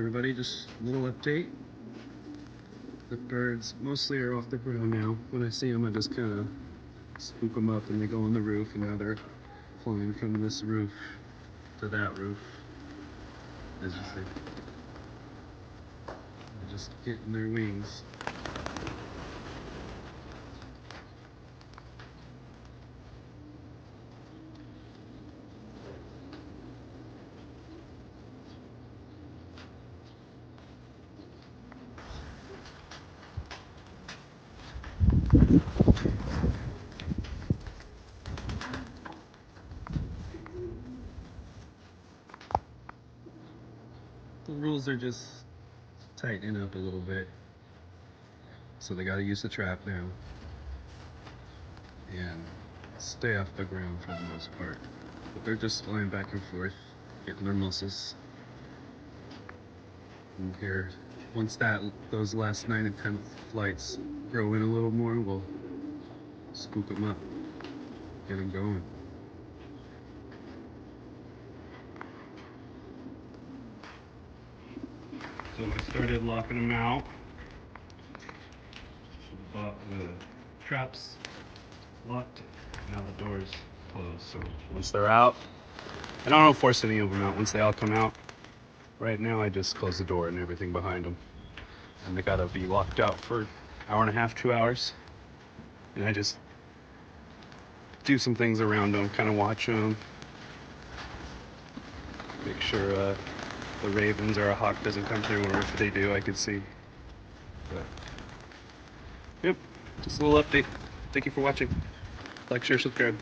everybody, just a little update. The birds mostly are off the ground now. When I see them, I just kind of scoop them up and they go on the roof, and now they're flying from this roof to that roof. As you see, they're just getting their wings. The rules are just tightening up a little bit, so they got to use the trap now and stay off the ground for the most part. But they're just flying back and forth, getting their muscles. And here, once those last 9 and 10 flights grow in a little more, we'll scoop them up, get them going. So I started locking them out. But the traps locked, now the door's closed. So once they're out, and I don't force any of them out. Once they all come out, right now I just close the door and everything behind them. And they gotta be locked out for an hour and a half, 2 hours. And I just do some things around them, kind of watch them, make sure the ravens or a hawk doesn't come through, or if they do, I can see. But, yep, just a little update. Thank you for watching. Like, share, subscribe.